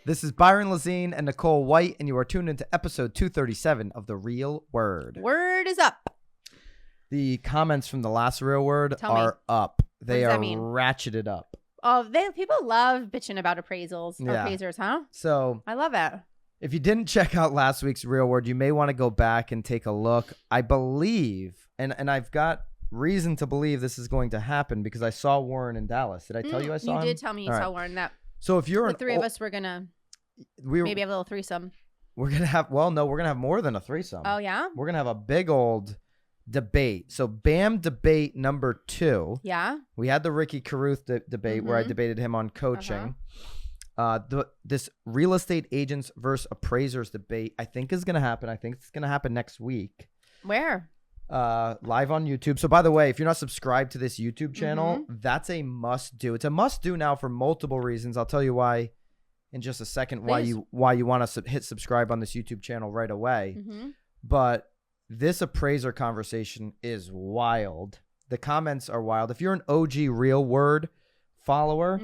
This is Byron Lazine and Nicole White, and you are tuned into episode 237 of The Real Word. Word is up. The comments from the last Real Word are up. They are ratcheted up. Oh, people love bitching about appraisals, appraisers, huh? So I love it. If you didn't check out last week's Real Word, you may want to go back and take a look. I believe, and I've got reason to believe this is going to happen because I saw Warren in Dallas. Did I tell you I saw him? You did tell me you saw Warren. So if you're the three of us, we're gonna maybe have a little threesome. We're gonna have we're gonna have more than a threesome. Oh yeah, we're gonna have a big old debate. So BAM debate number 2. Yeah, we had the Ricky Carruth debate where I debated him on coaching. This real estate agents versus appraisers debate I think is gonna happen. I think it's gonna happen next week. Where? Live on YouTube. So by the way, if you're not subscribed to this YouTube channel, that's a must do. It's a must do now for multiple reasons. I'll tell you why in just a second. Please. why you want to hit subscribe on this YouTube channel right away. But this appraiser conversation is wild. The comments are wild. If you're an OG Real Word follower,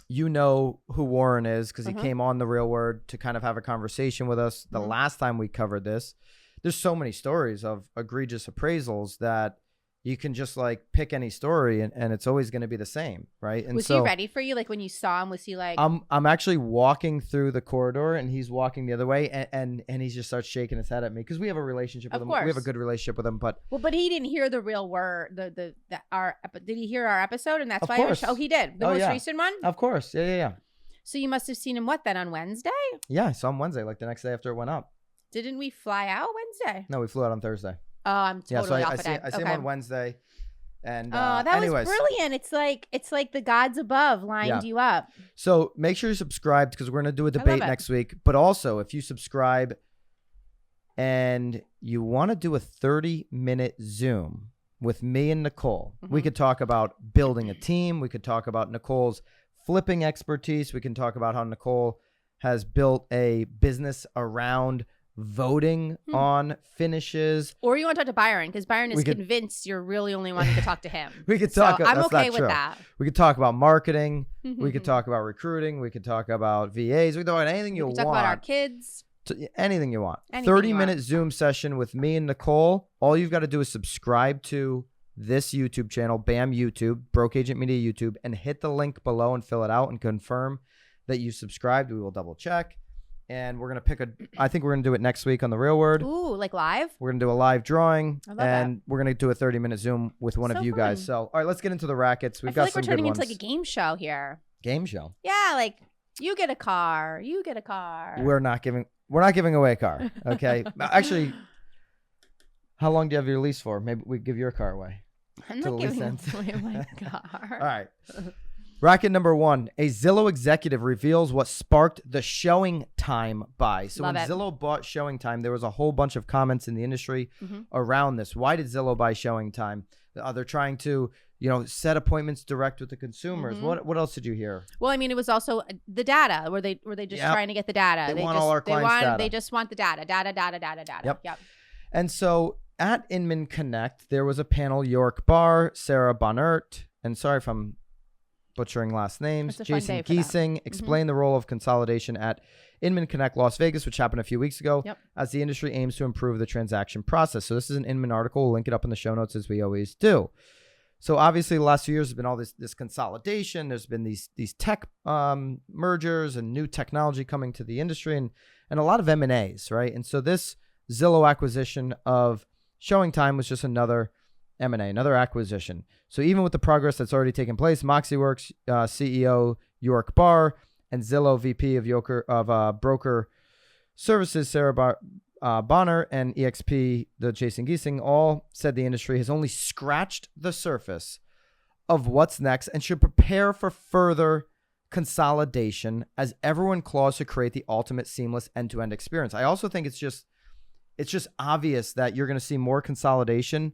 you know who Warren is because he came on the Real Word to kind of have a conversation with us the last time we covered this. There's so many stories of egregious appraisals that you can just like pick any story and it's always going to be the same, right? And was he ready for you? Like when you saw him, was he like? I'm actually walking through the corridor and he's walking the other way and he just starts shaking his head at me because we have a relationship with him. We have a good relationship with him, but he didn't hear the Real Word. Did he hear our episode? And that's why. He did the most recent one. Of course, yeah. So you must have seen him then on Wednesday? Yeah, I saw him Wednesday, like the next day after it went up. Didn't we fly out Wednesday? No, we flew out on Thursday. Oh, I'm totally off of that. I see him on Wednesday. And that was brilliant. It's like the gods above lined you up. So make sure you're subscribed because we're going to do a debate next week. But also, if you subscribe and you want to do a 30-minute Zoom with me and Nicole, we could talk about building a team. We could talk about Nicole's flipping expertise. We can talk about how Nicole has built a business around voting on finishes. Or you want to talk to Byron because Byron is convinced you're really only wanting to talk to him. We could talk. So I'm okay with that. We could talk about marketing. We could talk about recruiting. We could talk about VAs. We could talk about anything you want. Talk about our kids. Anything you want. 30-minute Zoom session with me and Nicole. All you've got to do is subscribe to this YouTube channel, BAM YouTube, Broke Agent Media YouTube, and hit the link below and fill it out and confirm that you subscribed. We will double check. And we're going to pick I think we're going to do it next week on The Real Word. Ooh, like live? We're going to do a live drawing. I love that. We're going to do a 30-minute Zoom with one of you guys. So, all right, let's get into the rackets. We've got some good ones. We're turning into like a game show here. Game show? Yeah, like you get a car. You get a car. We're not giving away a car. Okay. Actually, how long do you have your lease for? Maybe we give your car away. I'm not giving away my car. All right. Racket number 1, a Zillow executive reveals what sparked the ShowingTime buy. So when Zillow bought ShowingTime, there was a whole bunch of comments in the industry around this. Why did Zillow buy ShowingTime? They're trying to, set appointments direct with the consumers. What else did you hear? Well, I mean, it was also the data. Were they just trying to get the data? They want all our clients' data. They just want the data. Data. Yep. And so at Inman Connect, there was a panel, York Barr, Sarah Bonert, and sorry if I'm butchering last names, Jason Giesing explained the role of consolidation at Inman Connect Las Vegas, which happened a few weeks ago, as the industry aims to improve the transaction process. So this is an Inman article. We'll link it up in the show notes as we always do. So obviously the last few years has been all this consolidation. There's been these tech mergers and new technology coming to the industry and a lot of M&As, right? And so this Zillow acquisition of ShowingTime was just another M&A, another acquisition. So even with the progress that's already taken place, MoxieWorks CEO York Barr and Zillow VP of Broker Services Sarah Bonner and EXP the Jason Giesing all said the industry has only scratched the surface of what's next and should prepare for further consolidation as everyone claws to create the ultimate seamless end-to-end experience. I also think it's just obvious that you're going to see more consolidation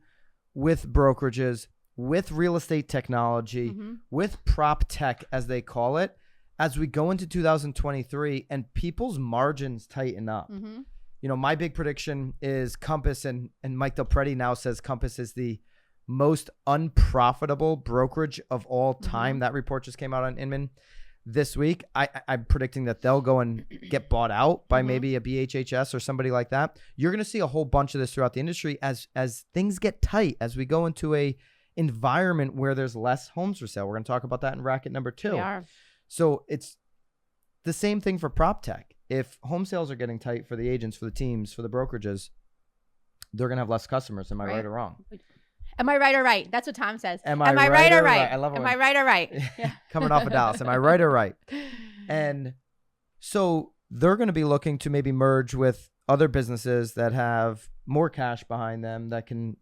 with brokerages, with real estate technology, with prop tech, as they call it, as we go into 2023 and people's margins tighten up. My big prediction is Compass, and Mike Del Prete now says Compass is the most unprofitable brokerage of all time. That report just came out on Inman. this week. I'm predicting that they'll go and get bought out by maybe a BHHS or somebody like that. You're going to see a whole bunch of this throughout the industry as things get tight, as we go into a environment where there's less homes for sale. We're going to talk about that in bracket number 2. We are. So it's the same thing for prop tech. If home sales are getting tight for the agents, for the teams, for the brokerages, they're going to have less customers. Am I right or wrong? Am I right or right? That's what Tom says. Am I right or right? I love it. Am I right or right? Yeah. Coming off of Dallas. Am I right or right? And so they're going to be looking to maybe merge with other businesses that have more cash behind them that can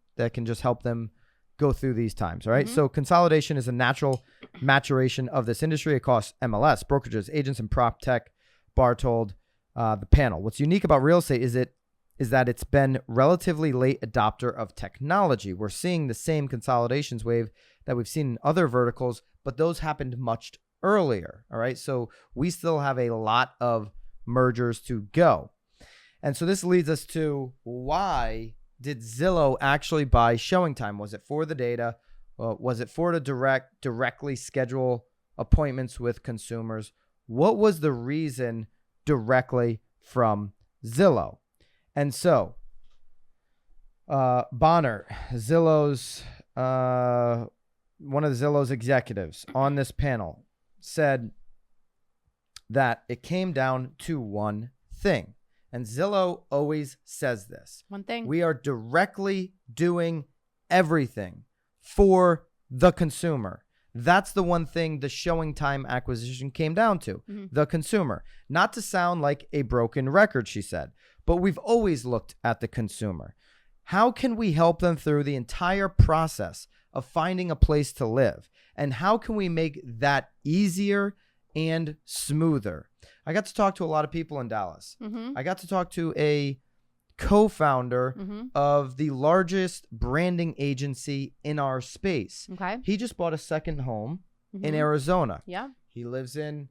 just help them go through these times, right? So consolidation is a natural maturation of this industry across MLS, brokerages, agents, and prop tech. Barr told the panel. What's unique about real estate is that it's been relatively late adopter of technology. We're seeing the same consolidations wave that we've seen in other verticals, but those happened much earlier, all right? So we still have a lot of mergers to go. And so this leads us to, why did Zillow actually buy ShowingTime? Was it for the data? Was it for to directly schedule appointments with consumers? What was the reason directly from Zillow? And so, Bonner, Zillow's one of Zillow's executives on this panel, said that it came down to one thing. And Zillow always says this. One thing. We are directly doing everything for the consumer. That's the one thing the ShowingTime acquisition came down to, the consumer. Not to sound like a broken record, she said, but we've always looked at the consumer. How can we help them through the entire process of finding a place to live? And how can we make that easier and smoother? I got to talk to a lot of people in Dallas. I got to talk to a co-founder of the largest branding agency in our space. Okay. He just bought a second home in Arizona. Yeah. He lives in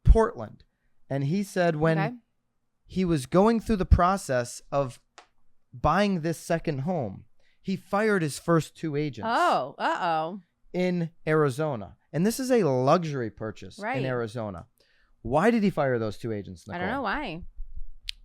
Portland. And he said when he was going through the process of buying this second home, he fired his first 2 agents. In Arizona. And this is a luxury purchase in Arizona. Why did he fire those 2 agents, Nicole? I don't know why.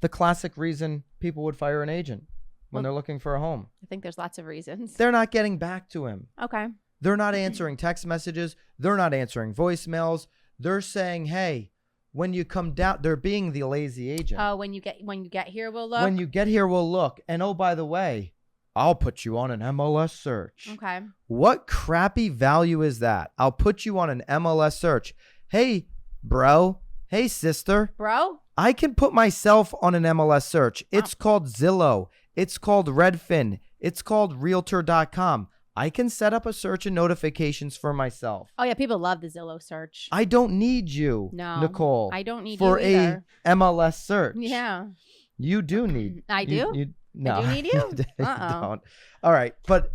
The classic reason people would fire an agent when they're looking for a home. I think there's lots of reasons. They're not getting back to him. Okay. They're not answering text messages. They're not answering voicemails. They're saying, hey, when you come down, they're being the lazy agent. Oh, when you get here, we'll look. When you get here, we'll look. And oh, by the way, I'll put you on an MLS search. Okay. What crappy value is that? I'll put you on an MLS search. Hey, bro. Hey, sister. Bro? I can put myself on an MLS search. It's called Zillow. It's called Redfin. It's called Realtor.com. I can set up a search and notifications for myself. Oh, yeah. People love the Zillow search. I don't need you, Nicole. I don't need for you either. a MLS search. Yeah. You do need. I do? No. I do need you? Don't. All right. But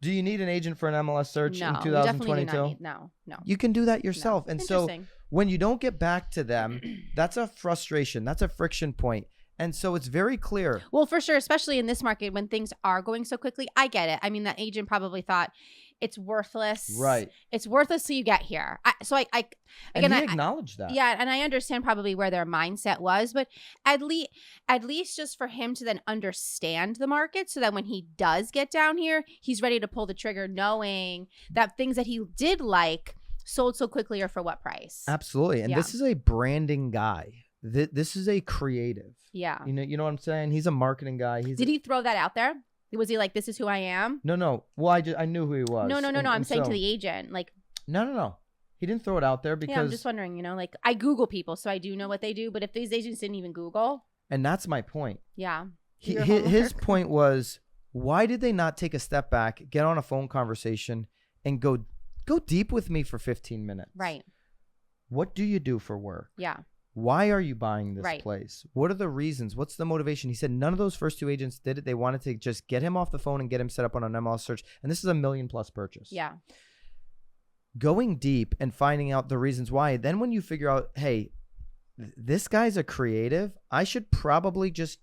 do you need an agent for an MLS search in 2022? Definitely do not need, no. You can do that yourself. No. And so when you don't get back to them, that's a frustration. That's a friction point. And so it's very clear. Well, for sure, especially in this market when things are going so quickly. I get it. I mean, that agent probably thought it's worthless. Right. It's worthless till you get here. I acknowledge that. Yeah, and I understand probably where their mindset was, but at least just for him to then understand the market so that when he does get down here, he's ready to pull the trigger knowing that things that he did like sold so quickly or for what price. Absolutely. And this is a branding guy. This is a creative. Yeah. You know what I'm saying? He's a marketing guy. Did he throw that out there? Was he like, this is who I am? No. Well, I knew who he was. No. I'm saying to the agent, like. No. He didn't throw it out there because. Yeah, I'm just wondering, like I Google people, so I do know what they do. But if these agents didn't even Google. And that's my point. Yeah. His point was, why did they not take a step back, get on a phone conversation, and go deep with me for 15 minutes? Right. What do you do for work? Yeah. Why are you buying this place? What are the reasons? What's the motivation? He said none of those first 2 agents did it. They wanted to just get him off the phone and get him set up on an MLS search. And this is $1 million+ purchase. Yeah. Going deep and finding out the reasons why. Then when you figure out, hey, this guy's a creative, I should probably just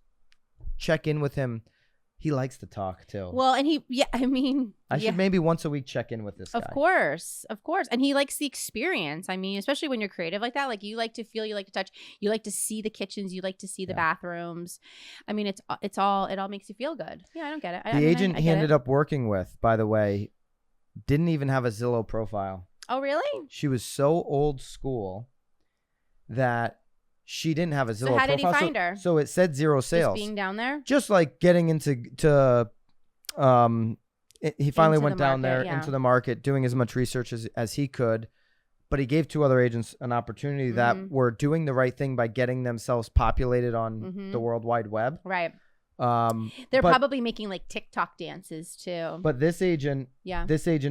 check in with him. He likes to talk too. Well, and I should maybe once a week check in with this guy. Of course. And he likes the experience. I mean, especially when you're creative like that, like you like to feel, you like to touch, you like to see the kitchens, you like to see the bathrooms. I mean, it all makes you feel good. Yeah, I don't get it. The agent he ended up working with, by the way, didn't even have a Zillow profile. Oh, really? She was so old school that she didn't have a Zillow profile. So how did he find her? So it said 0 sales. Just being down there? Just like getting he finally went down there into the market, doing as much research as he could. But he gave 2 other agents an opportunity that were doing the right thing by getting themselves populated on the World Wide Web. Right. They're probably making like TikTok dances too. But this agent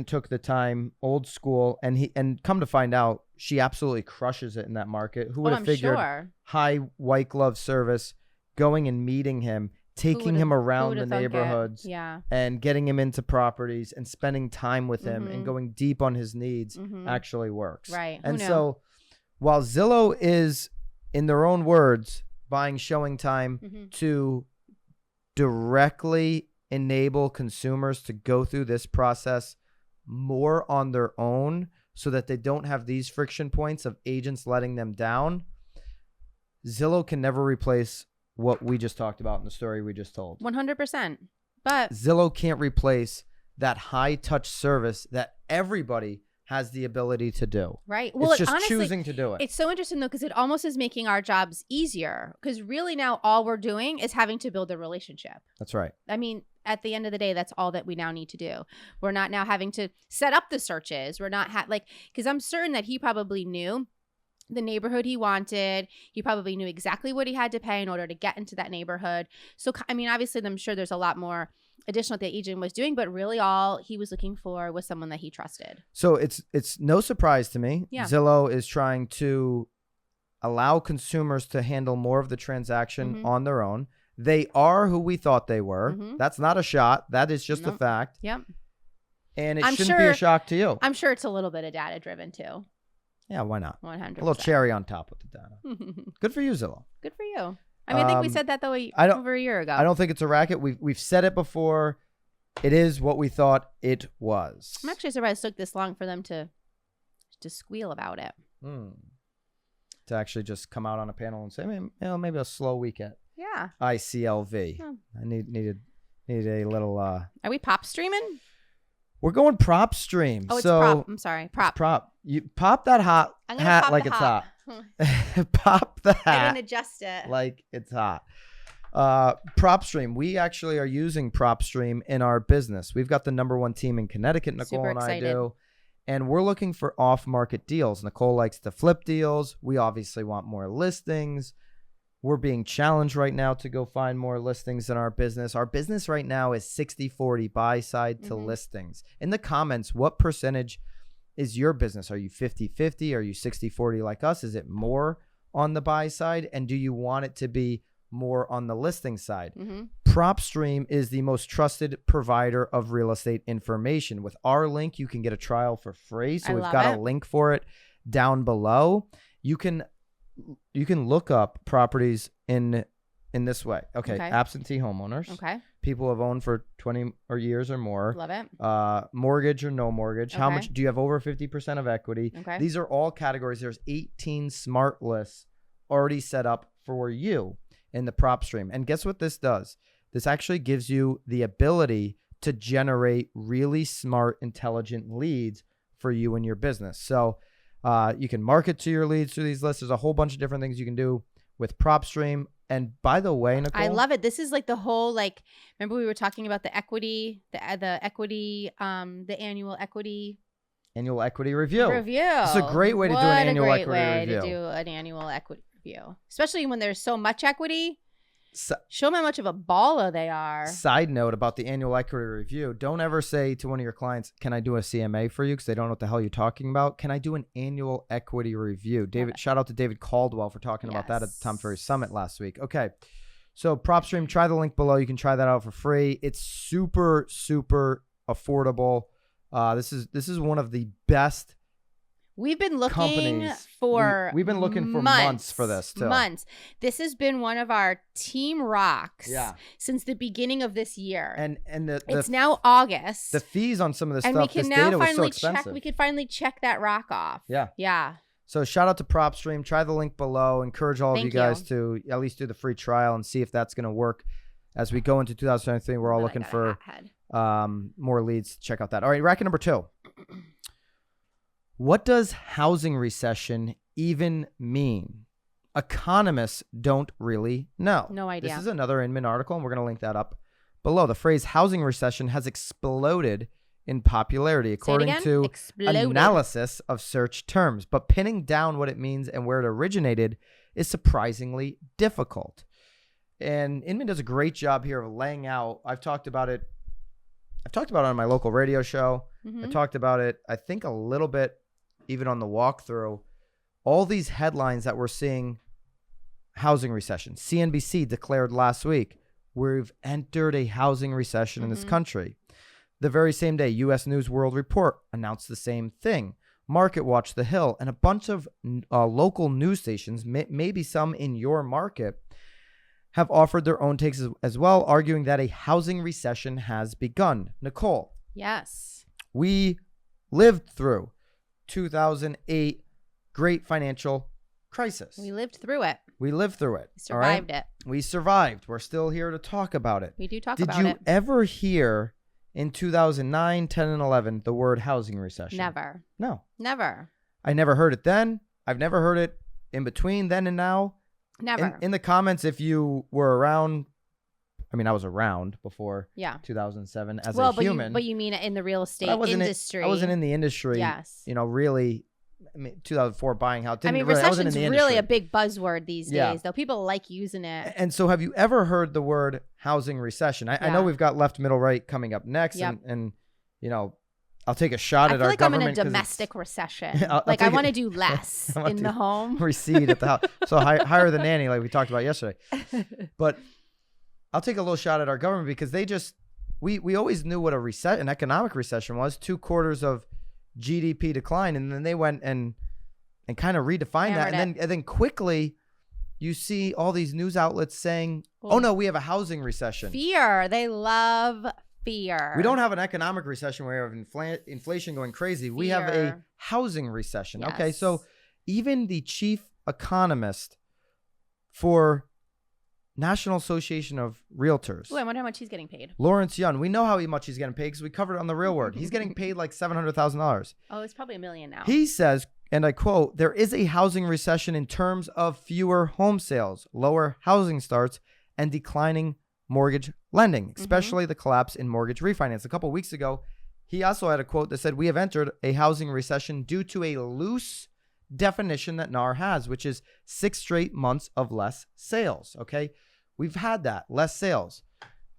took the time, old school, and come to find out, she absolutely crushes it in that market. Who would have figured? Sure. High white glove service, going and meeting him, taking him around the neighborhoods, and getting him into properties and spending time with him and going deep on his needs actually works. Right. And so while Zillow is, in their own words, buying ShowingTime to directly enable consumers to go through this process more on their own so that they don't have these friction points of agents letting them down, Zillow can never replace what we just talked about in the story we just told. 100%. But Zillow can't replace that high touch service that everybody has the ability to do. Right. Well, it's just honestly, choosing to do it. It's so interesting though, because it almost is making our jobs easier, because really now all we're doing is having to build a relationship. That's right. I mean, at the end of the day, that's all that we now need to do. We're not now having to set up the searches. We're not because I'm certain that he probably knew the neighborhood he wanted. He probably knew exactly what he had to pay in order to get into that neighborhood. So, I mean, obviously, I'm sure there's a lot more additional that the agent was doing, but really all he was looking for was someone that he trusted. So it's no surprise to me. Yeah. Zillow is trying to allow consumers to handle more of the transaction on their own. They are who we thought they were. That's not a shot. That is just a fact. Yep. And it shouldn't be a shock to you. I'm sure it's a little bit of data driven too. Yeah, why not? 100%. A little cherry on top of the data. Good for you, Zillow. Good for you. I mean, I think we said that though over a year ago. I don't think it's a racket. We've said it before. It is what we thought it was. I'm actually surprised it took this long for them to squeal about it. To actually just come out on a panel and say, maybe a slow weekend. Yeah. ICLV. Yeah. I needed a little. Are we pop streaming? We're going prop stream. Oh, it's prop. I'm sorry. Prop. Prop. You pop that hat like it's hot. Pop the hat. I didn't adjust it. Like it's hot. Prop stream. We actually are using prop stream in our business. We've got the #1 team in Connecticut, Nicole and I do. And we're looking for off-market deals. Nicole likes to flip deals. We obviously want more listings. We're being challenged right now to go find more listings in our business. Our business right now is 60-40 buy side to listings. In the comments, what percentage is your business? Are you 50-50? Are you 60-40 like us? Is it more on the buy side? And do you want it to be more on the listing side? PropStream is the most trusted provider of real estate information. With our link, you can get a trial for free. So we've got a link for it down below. You can look up properties in this way. Okay. Absentee homeowners. Okay. People have owned for 20 or years or more. Love it. Mortgage or no mortgage. How much do you have? Over 50% of equity. Okay. These are all categories. There's 18 smart lists already set up for you in the prop stream. And guess what this does? This actually gives you the ability to generate really smart, intelligent leads for you and your business. So you can market to your leads through these lists. There's a whole bunch of different things you can do with PropStream. And by the way, Nicole, I love it. This is like the whole, remember we were talking about the equity, the annual equity review. It's a great way to do an annual equity review. What a great way to do an annual equity review, especially when there's so much equity. Show them how much of a baller they are. Side note about the annual equity review. Don't ever say to one of your clients, can I do a CMA for you? Because they don't know what the hell you're talking about. Can I do an annual equity review? Shout out to David Caldwell for talking about that at the Tom Ferry Summit last week. Okay. So PropStream, try the link below. You can try that out for free. It's super, super affordable. This is one of the best We've been looking companies. for We've been looking for months for this too. Months. This has been one of our team rocks since the beginning of this year. And it's now August. The fees on some of this and stuff. we can this now data was so finally expensive. check. We could finally check that rock off. Yeah. Yeah. So shout out to PropStream. Try the link below. Encourage all of you guys to at least do the free trial and see if that's going to work as we go into 2023. We're all looking for more leads. Check out that. All right, racket number 2. What does housing recession even mean? Economists don't really know. No idea. This is another Inman article, and we're going to link that up below. The phrase housing recession has exploded in popularity, according to analysis of search terms. But pinning down what it means and where it originated is surprisingly difficult. And Inman does a great job here of laying out. I've talked about it on my local radio show. I talked about it, I think, a little bit even on the walkthrough. All these headlines that we're seeing, housing recession. CNBC declared last week, we've entered a housing recession in this country. The very same day, U.S. News World Report announced the same thing. Market Watch, The Hill, and a bunch of local news stations, maybe some in your market, have offered their own takes as well, arguing that a housing recession has begun. Nicole. Yes. We lived through 2008 great financial crisis. We lived through it. We Survived it. We survived. We're still here to talk about it. We do talk about it. Did you ever hear in 2009, 10, and 11 the word housing recession? Never. No. Never. I never heard it then. I've never heard it in between then and now. Never. In the comments, if you were around, I mean, I was around before 2007 as a human. But you mean in the real estate industry. I wasn't in the industry. Yes. Really. I mean, 2004 buying house. Recession's really a big buzzword these days, though. People like using it. And so have you ever heard the word housing recession? I know we've got left, middle, right coming up next. And I'll take a shot at our government. I'm in a domestic recession. I want to do less in the home. Recede at the house. So hire the nanny like we talked about yesterday. But I'll take a little shot at our government because they just, we always knew what an economic recession was, 2 quarters of GDP decline, and then they went and kind of redefined that, and then quickly you see all these news outlets saying, "Oh no, we have a housing recession." Fear. They love fear. We don't have an economic recession where we have inflation going crazy. We have a housing recession. Yes. Okay, so even the chief economist for National Association of Realtors. Ooh, I wonder how much he's getting paid. Lawrence Yun. We know how much he's getting paid because we covered it on The Real Word. He's getting paid like $700,000. Oh, it's probably $1 million now. He says, and I quote, "There is a housing recession in terms of fewer home sales, lower housing starts, and declining mortgage lending, especially the collapse in mortgage refinance." A couple of weeks ago, he also had a quote that said, "We have entered a housing recession due to a loose definition that NAR has, which is 6 straight months of less sales." Okay, we've had that, less sales.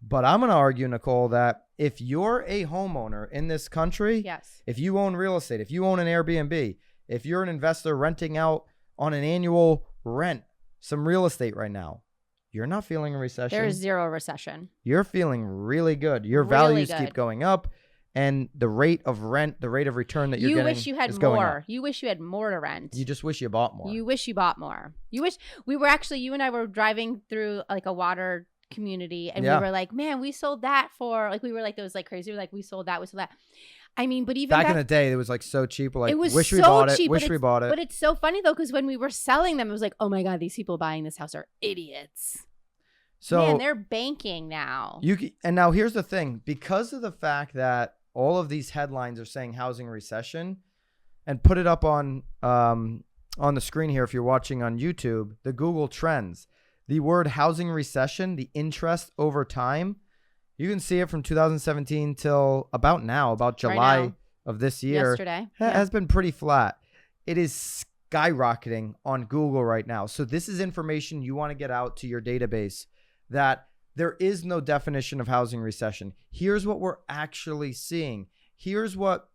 But I'm going to argue, Nicole, that if you're a homeowner in this country, if you own real estate, if you own an Airbnb, if you're an investor renting out on an annual rent some real estate right now, you're not feeling a recession. There is zero recession. You're feeling really good. Your values keep going up. And the rate of rent, the rate of return that you're getting wish you had is going more. up. You wish you had more to rent. You just wish you bought more. You wish you bought more. You wish we were actually, you and I were driving through like a water community and we were like, man, we sold that for, like, we were like, those like crazy. We were like, we sold that. I mean, but even back in the day, it was like so cheap. We're like, it was wish so we bought cheap, it. Wish we bought it. But it's so funny though, because when we were selling them, it was like, oh my God, these people buying this house are idiots. So man, they're banking now. And now here's the thing, because of the fact that all of these headlines are saying housing recession, and put it up on the screen here if you're watching on YouTube, the Google Trends, the word housing recession, the interest over time, you can see it from 2017 till about now, about July of this year. Yesterday. Has been pretty flat. It is skyrocketing on Google right now. So this is information you want to get out to your database, that there is no definition of housing recession. Here's what we're actually seeing. Here's what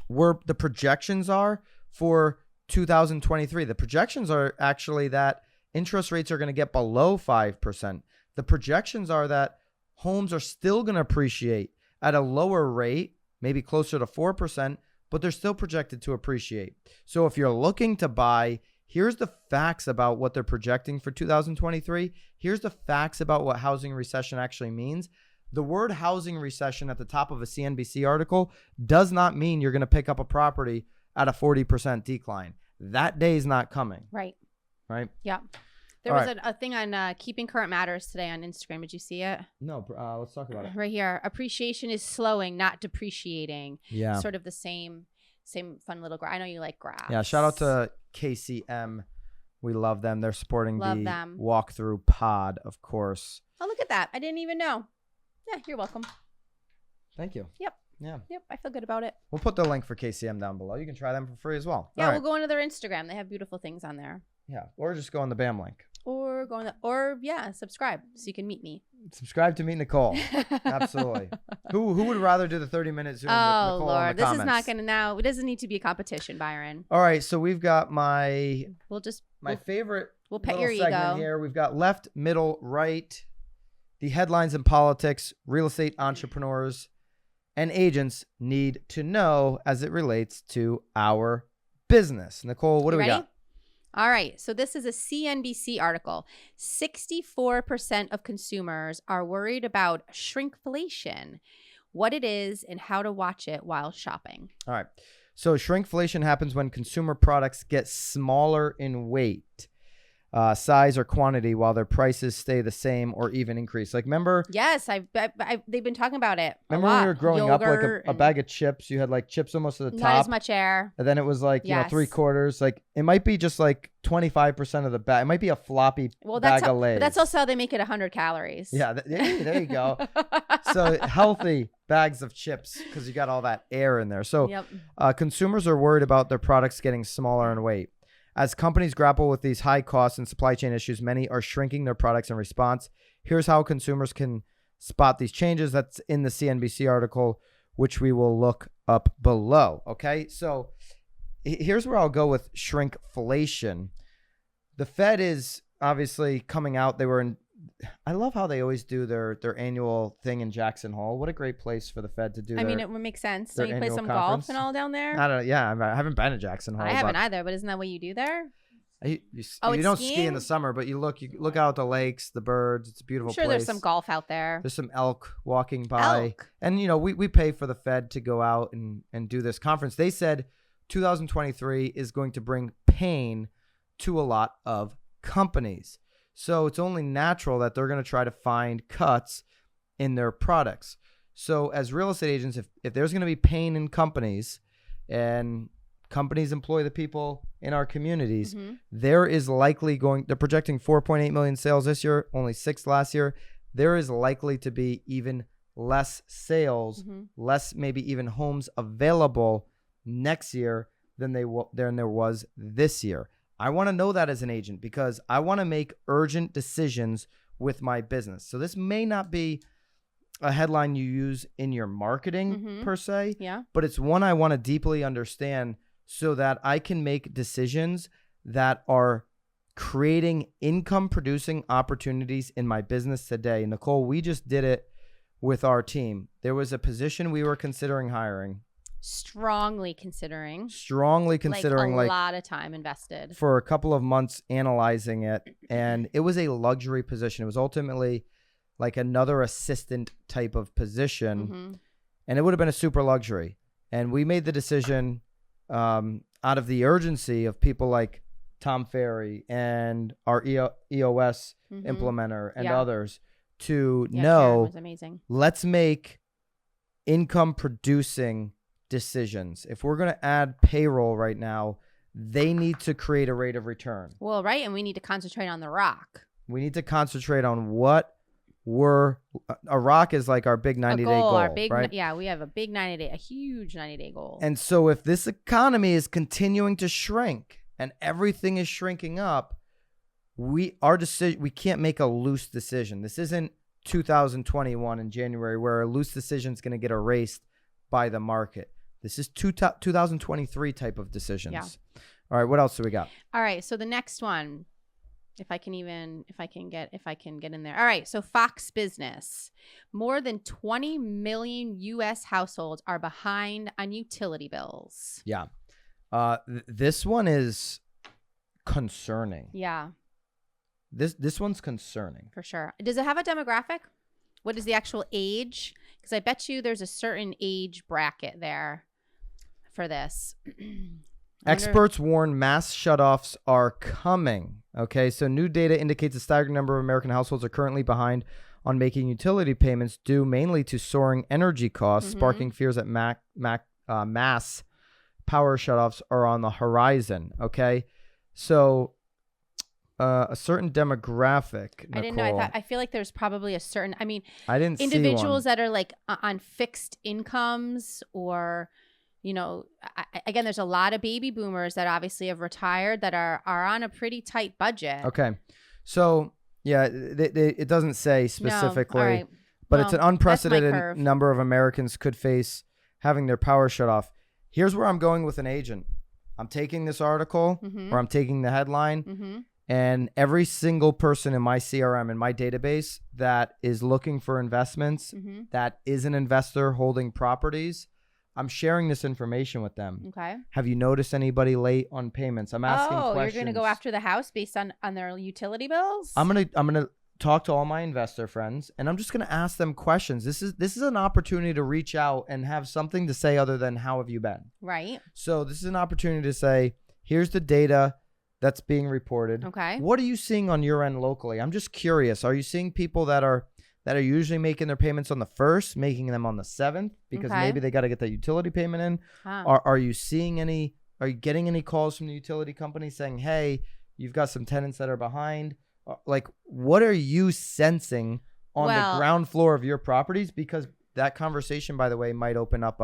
the projections are for 2023. The projections are actually that interest rates are going to get below 5%. The projections are that homes are still going to appreciate at a lower rate, maybe closer to 4%, but they're still projected to appreciate. So if you're looking to buy, here's the facts about what they're projecting for 2023. Here's the facts about what housing recession actually means. The word housing recession at the top of a CNBC article does not mean you're going to pick up a property at a 40% decline. That day is not coming. Right. Right? Yeah. There was a thing on Keeping Current Matters today on Instagram. Did you see it? No. Let's talk about it. Right here. Appreciation is slowing, not depreciating. Yeah. Sort of the same fun little graph. I know you like graphs. Yeah. Shout out to KCM. We love them. They're supporting the them. walkthrough pod, of course. Oh, look at that. I didn't even know. Yeah, you're welcome. Thank you. Yep. Yeah. Yep. I feel good about it. We'll put the link for KCM down below. You can try them for free as well. Yeah, we'll go into their Instagram. They have beautiful things on there. Yeah. Or just go on the BAM link. Subscribe so you can meet me. Subscribe to meet Nicole. Absolutely. Who would rather do the 30-minute Zoom with Nicole Lord, in the comments? This is not going to now. It doesn't need to be a competition, Byron. All right, so we've got my favorite we'll pet little your segment ego here. We've got left, middle, right, the headlines in politics, real estate entrepreneurs, and agents need to know as it relates to our business. Nicole, what do we got? All right. So this is a CNBC article. 64% of consumers are worried about shrinkflation, what it is, and how to watch it while shopping. All right. So shrinkflation happens when consumer products get smaller in weight, size, or quantity while their prices stay the same or even increase. Like, remember? Yes, they've been talking about it. Remember when we were growing up, like a bag of chips, you had like chips almost at the top. Not as much air. And then it was like, you know, 3/4. Like, it might be just like 25% of the bag. It might be a floppy bag of Lay's. But that's also how they make it 100 calories. Yeah, there you go. So healthy bags of chips because you got all that air in there. So consumers are worried about their products getting smaller in weight. As companies grapple with these high costs and supply chain issues, many are shrinking their products in response. Here's how consumers can spot these changes. That's in the CNBC article, which we will look up below. Okay, so here's where I'll go with shrinkflation. The Fed is obviously coming out. I love how they always do their annual thing in Jackson Hole. What a great place for the Fed to do. I mean, it would make sense. Don't you play some golf and all down there? I don't know. Yeah, I haven't been to Jackson Hole. I haven't either, but isn't that what you do there? You don't ski in the summer, but you look out at the lakes, the birds. It's a beautiful place. There's some golf out there. There's some elk walking by. And, you know, we pay for the Fed to go out and do this conference. They said 2023 is going to bring pain to a lot of companies. So it's only natural that they're going to try to find cuts in their products. So as real estate agents, if there's going to be pain in companies and companies employ the people in our communities, there is likely they're projecting 4.8 million sales this year, only 6 last year. There is likely to be even less sales, less maybe even homes available next year than there was this year. I want to know that as an agent because I want to make urgent decisions with my business. So this may not be a headline you use in your marketing per se, but it's one I want to deeply understand so that I can make decisions that are creating income producing opportunities in my business today. Nicole, we just did it with our team. There was a position we were considering hiring. Strongly considering like a lot of time invested for a couple of months analyzing it, and it was a luxury position. It was ultimately like another assistant type of position, and it would have been a super luxury. And we made the decision out of the urgency of people like Tom Ferry and our EOS implementer and others to know, was amazing. Let's make income producing decisions. If we're going to add payroll right now, they need to create a rate of return. Well, right. And we need to concentrate on the rock. We need to concentrate on what a rock is like our big 90-day goal, right? Yeah, we have a big 90-day, a huge 90-day goal. And so if this economy is continuing to shrink and everything is shrinking up, we can't make a loose decision. This isn't 2021 in January where a loose decision is going to get erased by the market. This is 2023 type of decisions. Yeah. All right, what else do we got? All right, so the next one. If I can get in there. All right. So Fox Business. More than 20 million U.S. households are behind on utility bills. Yeah. This one is concerning. Yeah. This one's concerning. For sure. Does it have a demographic? What is the actual age? Because I bet you there's a certain age bracket there for this. Experts warn mass shutoffs are coming. Okay, so new data indicates a staggering number of American households are currently behind on making utility payments due mainly to soaring energy costs, sparking fears that mass power shutoffs are on the horizon. Okay, so a certain demographic, Nicole, I didn't know. I feel like there's probably a certain. I mean, I didn't individuals see one. that are like on fixed incomes or. You know, again, there's a lot of baby boomers that obviously have retired that are on a pretty tight budget. Okay. So, yeah, it doesn't say specifically, no. All right. but it's an unprecedented number of Americans could face having their power shut off. Here's where I'm going with an agent. I'm taking this article or I'm taking the headline and every single person in my CRM, in my database that is looking for investments, that is an investor holding properties, I'm sharing this information with them. Okay. Have you noticed anybody late on payments? I'm asking questions. Oh, you're going to go after the house based on their utility bills? I'm gonna talk to all my investor friends, and I'm just gonna ask them questions. This is an opportunity to reach out and have something to say other than how have you been? Right. So this is an opportunity to say, here's the data that's being reported. Okay. What are you seeing on your end locally? I'm just curious. Are you seeing people that are usually making their payments on the 1st, making them on the 7th because maybe they got to get that utility payment in? Are you getting any calls from the utility company saying, hey, you've got some tenants that are behind? Like, what are you sensing on the ground floor of your properties? Because that conversation, by the way, might open up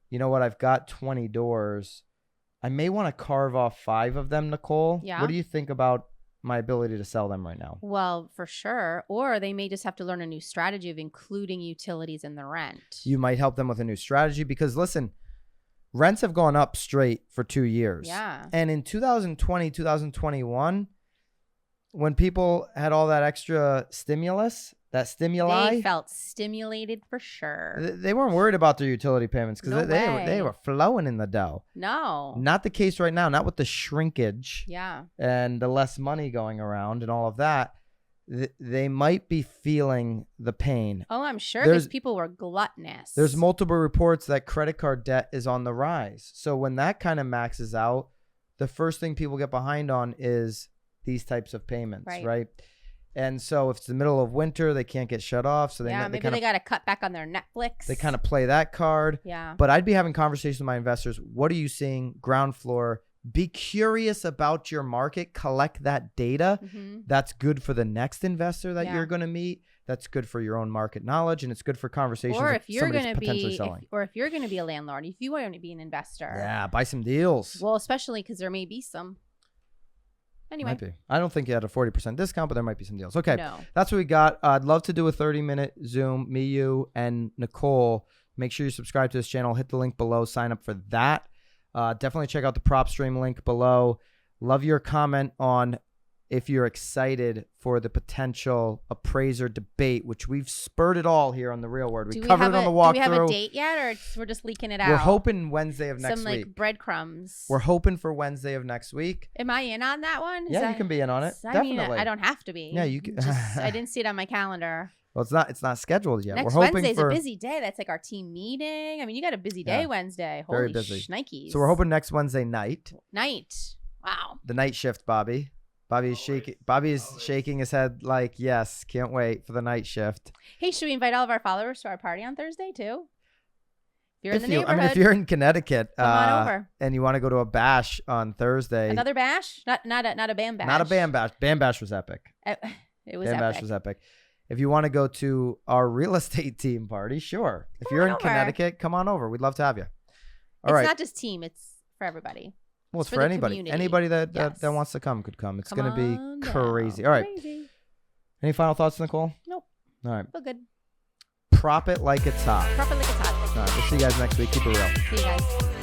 you know what, I've got 20 doors. I may want to carve off 5 of them, Nicole. Yeah. What do you think about my ability to sell them right now? Well, for sure. Or they may just have to learn a new strategy of including utilities in the rent. You might help them with a new strategy because, listen, rents have gone up straight for 2 years. Yeah. And in 2020, 2021, when people had all that extra stimulus, that stimuli, they felt stimulated for sure. They weren't worried about their utility payments because they were flowing in the dough. No. Not the case right now. Not with the shrinkage. Yeah. And the less money going around and all of that. They might be feeling the pain. Oh, I'm sure because people were gluttonous. There's multiple reports that credit card debt is on the rise. So when that kind of maxes out, the first thing people get behind on is these types of payments, right? And so if it's the middle of winter, they can't get shut off. So maybe they got to cut back on their Netflix. They kind of play that card. Yeah. But I'd be having conversations with my investors. What are you seeing? Ground floor. Be curious about your market. Collect that data. That's good for the next investor that you're going to meet. That's good for your own market knowledge, and it's good for conversations. Or if you're going to be, if you're going to be a landlord, if you want to be an investor, buy some deals. Well, especially because there may be some. Anyway. Might be. I don't think you had a 40% discount, but there might be some deals. Okay. No. That's what we got. I'd love to do a 30-minute Zoom, me, you, and Nicole. Make sure you subscribe to this channel. Hit the link below. Sign up for that. Definitely check out the prop stream link below. Love your comment on if you're excited for the potential appraiser debate, which we've spurred it all here on The Real Word. We covered it on the walkthrough. Do we have a date yet, or we're just leaking it out? We're hoping Wednesday of next week. Some like breadcrumbs. We're hoping for Wednesday of next week. Am I in on that one? You can be in on it. Definitely. I don't have to be. Yeah, you can. I didn't see it on my calendar. Well, it's not scheduled yet. Next We're hoping Wednesday's a busy day. That's like our team meeting. I mean, you got a busy day Wednesday. Holy very busy. Shnikes. So we're hoping next Wednesday night. Wow. The night shift, Bobby. Bobby is shaking his head like, yes, can't wait for the night shift. Hey, should we invite all of our followers to our party on Thursday too? If you're in the neighborhood. I mean, if you're in Connecticut, come on over. And you want to go to a bash on Thursday. Another bash? Not a bam bash. Not a bam bash. Bam bash was epic. It was Bam epic. bash was epic. If you want to go to our real estate team party, sure. If you're in Connecticut, come on over. We'd love to have you. All right. It's not just team. It's for everybody. Well, it's for anybody. Community. Anybody that wants to come could come. It's going to be crazy. All right. Crazy. Any final thoughts, Nicole? Nope. All right. Feel good. Prop it like it's hot. Prop it like it's hot. All right. We'll see you guys next week. Keep it real. See you guys.